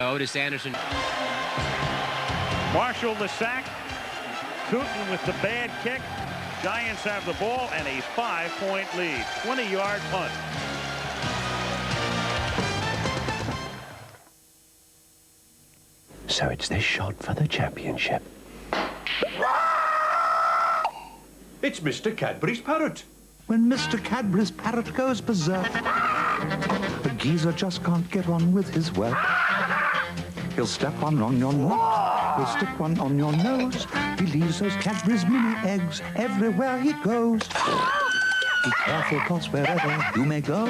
Otis Anderson. Marshall the sack. Cooten with the bad kick. Giants have the ball and a 5-point lead. 20-yard punt. So it's this shot for the championship. It's Mr. Cadbury's parrot. When Mr. Cadbury's parrot goes berserk, the geezer just can't get on with his work. He'll step one on your nut, he'll stick one on your nose. He leaves those Cadbury's mini eggs everywhere he goes. Be careful, cause wherever you may go,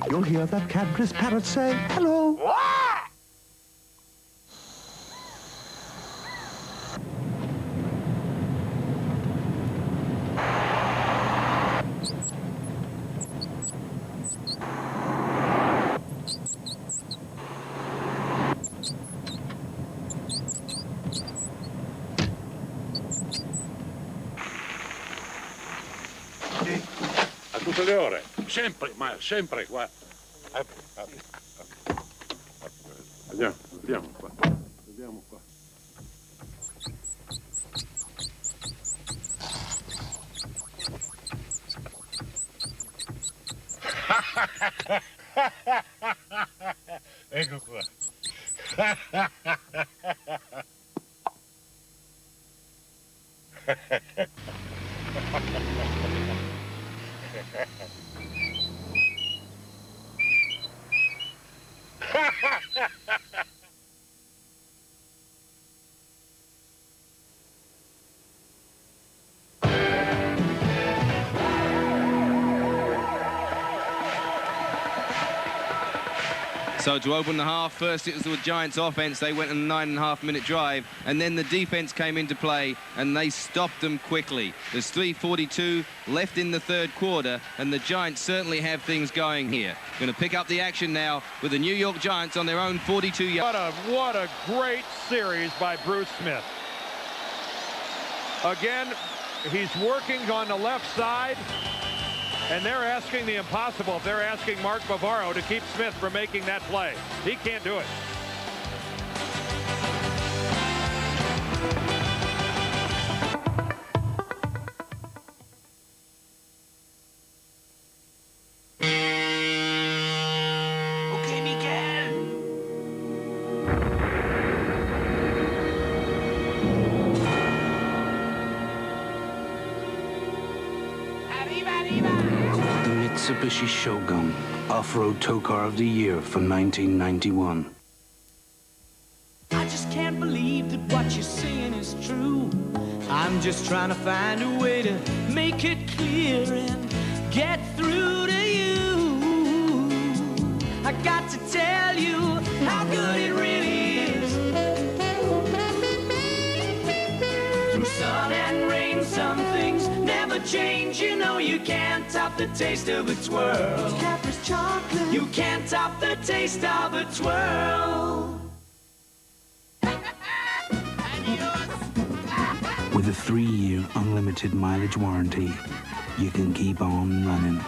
you'll hear that Cadbury's parrot say, hello. A tutte le ore, sempre, ma sempre qua. Andiamo qua. Andiamo qua. Ecco qua. So to open the half, first it was the Giants offense. They went on a 9.5-minute drive, and then the defense came into play, and they stopped them quickly. There's 3:42 left in the third quarter, and the Giants certainly have things going here. Going to pick up the action now with the New York Giants on their own 42-yard. What a great series by Bruce Smith. Again, he's working on the left side. And they're asking the impossible. They're asking Mark Bavaro to keep Smith from making that play. He can't do it. Okay, Miguel. Arriba, arriba. The Mitsubishi Shogun, off-road tow car of the year for 1991. I just can't believe that what you're saying is true. I'm just trying to find a way to make it clear and get through to you. I got to tell you how good it really is. Through sun and rain, some things never change. You know you can't top the taste of a twirl. Cadbury's chocolate. You can't top the taste of a twirl. With a 3-year unlimited mileage warranty, you can keep on running.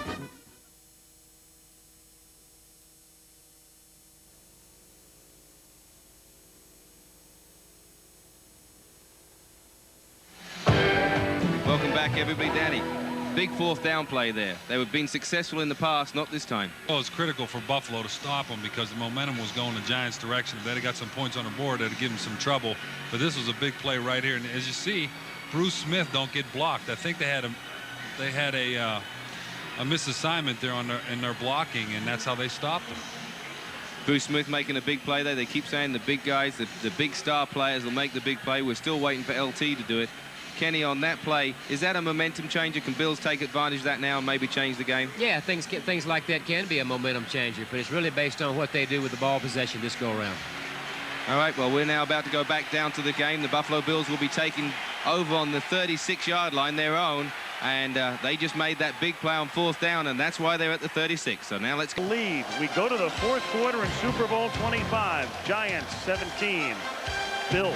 Welcome back, everybody. Danny, big fourth down play there. They have been successful in the past, not this time. Well, it's critical for Buffalo to stop them because the momentum was going the Giants' direction. If they'd have got some points on the board, that'd give them some trouble. But this was a big play right here. And as you see, Bruce Smith don't get blocked. I think they had a misassignment there in their blocking, and that's how they stopped them. Bruce Smith making a big play there. They keep saying the big guys, the big star players will make the big play. We're still waiting for LT to do it. Kenny, on that play, is that a momentum changer? Can Bills take advantage of that now and maybe change the game? Yeah, things like that can be a momentum changer, but it's really based on what they do with the ball possession this go around. All right, well, we're now about to go back down to the game. The Buffalo Bills will be taking over on the 36-yard line, their own, and they just made that big play on fourth down, and that's why they're at the 36. So now let's lead. We go to the fourth quarter in Super Bowl 25. Giants 17, Bills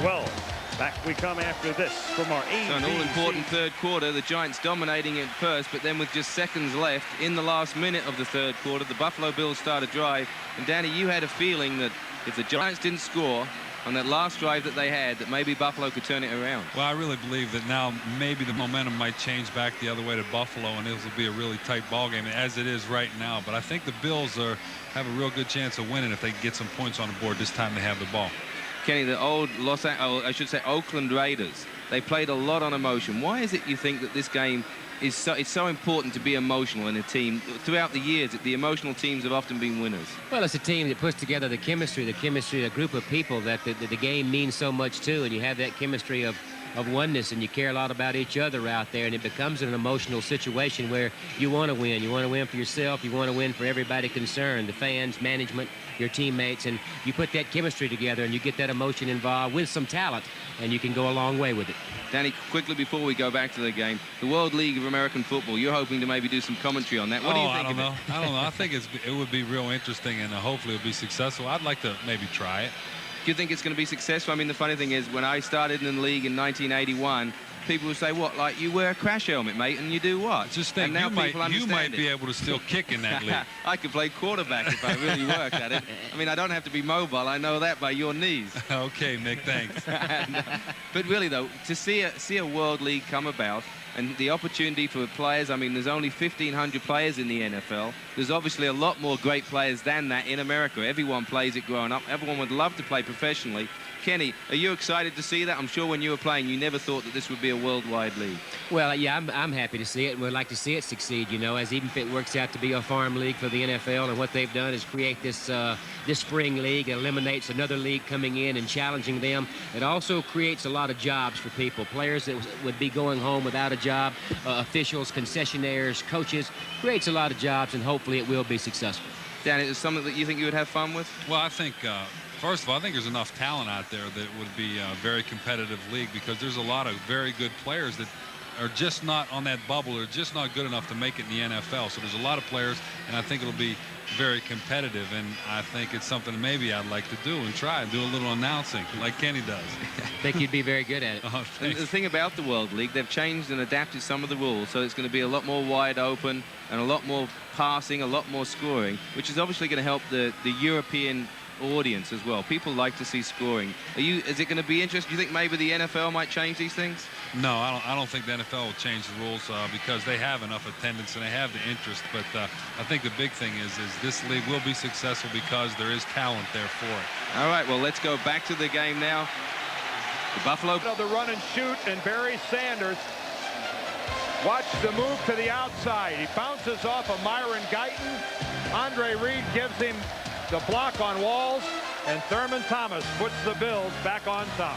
12. Back we come after this from our So an all-important third quarter, the Giants dominating it first, but then with just seconds left in the last minute of the third quarter, the Buffalo Bills start a drive. And Danny, you had a feeling that if the Giants didn't score on that last drive that they had, that maybe Buffalo could turn it around. Well, I really believe that now maybe the momentum might change back the other way to Buffalo, and this will be a really tight ball game as it is right now. But I think the Bills have a real good chance of winning if they get some points on the board this time they have the ball. Kenny, the old Oakland Raiders, they played a lot on emotion. Why is it you think that this game is it's so important to be emotional in a team? Throughout the years, the emotional teams have often been winners. Well, it's a team that puts together the chemistry, a group of people that the game means so much to, and you have that chemistry of oneness, and you care a lot about each other out there, and it becomes an emotional situation where you want to win. You want to win for yourself. You want to win for everybody concerned, the fans, management, your teammates, and you put that chemistry together and you get that emotion involved with some talent, and you can go a long way with it. Danny, quickly before we go back to the game, the World League of American Football, you're hoping to maybe do some commentary on that. What do you think of it? I don't know. I think it would be real interesting, and hopefully it'll be successful. I'd like to maybe try it. Do you think it's going to be successful? I mean, the funny thing is, when I started in the league in 1981, people would say, what, like, you wear a crash helmet, mate, and you do what? Just think, now you might be able to still kick in that league. I could play quarterback if I really worked at it. I mean, I don't have to be mobile. I know that by your knees. Okay, Mick, thanks. But really, though, to see a World League come about, and the opportunity for players, I mean, there's only 1,500 players in the NFL. There's obviously a lot more great players than that in America. Everyone plays it growing up. Everyone would love to play professionally. Kenny, are you excited to see that? I'm sure when you were playing, you never thought that this would be a worldwide league. Well, yeah, I'm happy to see it, and we'd like to see it succeed, you know, as even if it works out to be a farm league for the NFL, and what they've done is create this spring league. It eliminates another league coming in and challenging them. It also creates a lot of jobs for people, players that would be going home without a job, officials, concessionaires, coaches. Creates a lot of jobs, and hopefully it will be successful. Dan, is it something that you think you would have fun with? Well, I think first of all, I think there's enough talent out there that would be a very competitive league, because there's a lot of very good players that are just not on that bubble, or just not good enough to make it in the NFL. So there's a lot of players, and I think it'll be very competitive, and I think it's something maybe I'd like to do and try and do a little announcing like Kenny does. I think you'd be very good at it. And the thing about the World League, they've changed and adapted some of the rules, so it's going to be a lot more wide open and a lot more passing, a lot more scoring, which is obviously going to help the European audience as well. People like to see scoring. Is it going to be interesting? Do you think maybe the NFL might change these things? No, I don't think the NFL will change the rules because they have enough attendance and they have the interest. But I think the big thing is this league will be successful because there is talent there for it. All right, well, let's go back to the game now. The Buffalo. The run and shoot, and Barry Sanders. Watch the move to the outside. He bounces off of Myron Guyton. Andre Reed gives him the block on Walls, and Thurman Thomas puts the Bills back on top.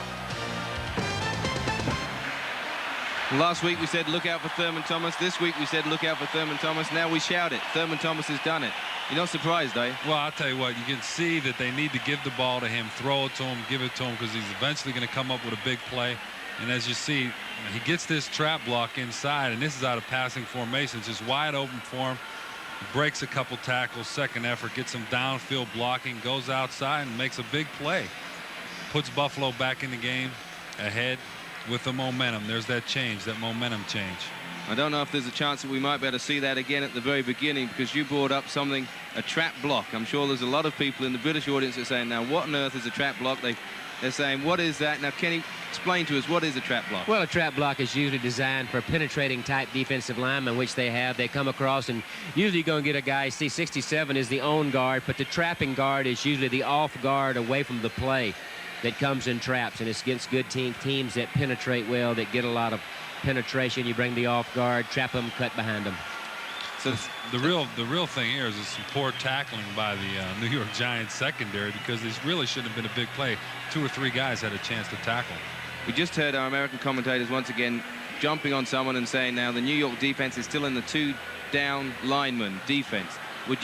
Last week we said look out for Thurman Thomas. This week we said look out for Thurman Thomas. Now we shout it. Thurman Thomas has done it. You're not surprised, eh? Well, I'll tell you what, you can see that they need to give the ball to him, throw it to him, give it to him, because he's eventually going to come up with a big play. And as you see, he gets this trap block inside, and this is out of passing formation. It's just wide open for him. Breaks a couple tackles, second effort, gets some downfield blocking, goes outside and makes a big play. Puts Buffalo back in the game, ahead with the momentum. There's that change, that momentum change. I don't know if there's a chance that we might be able to see that again at the very beginning, because you brought up something, a trap block. I'm sure there's a lot of people in the British audience that are saying, now what on earth is a trap block? They're saying, what is that? Now, Kenny, explain to us, what is a trap block? Well, a trap block is usually designed for penetrating type defensive linemen, which they come across, and usually you're going to get a guy, see 67 is the on guard, but the trapping guard is usually the off guard away from the play that comes in traps, and it's against good teams that penetrate well, that get a lot of penetration. You bring the off guard, trap them, cut behind them. So the real thing here is some poor tackling by the New York Giants secondary, because this really shouldn't have been a big play. 2 or 3 guys had a chance to tackle. We just heard our American commentators once again jumping on someone and saying now the New York defense is still in the 2-down lineman defense.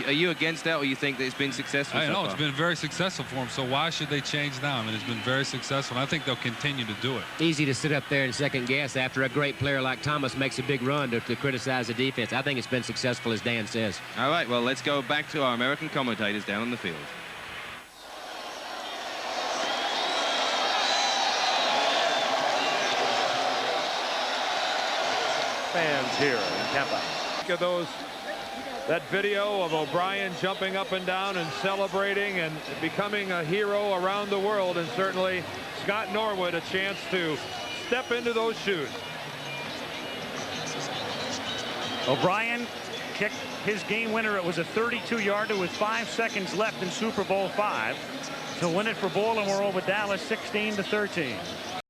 Are you against that, or you think that it's been successful? I know it's been very successful for them, so why should they change now? I mean, it's been very successful, and I think they'll continue to do it. Easy to sit up there and second guess after a great player like Thomas makes a big run to criticize the defense. I think it's been successful, as Dan says. All right, well, let's go back to our American commentators down on the field. here in Tampa. Look at those. That video of O'Brien jumping up and down and celebrating and becoming a hero around the world, and certainly Scott Norwood a chance to step into those shoes. O'Brien kicked his game winner. It was a 32-yarder with 5 seconds left in Super Bowl V to win it for Baltimore over Dallas 16-13.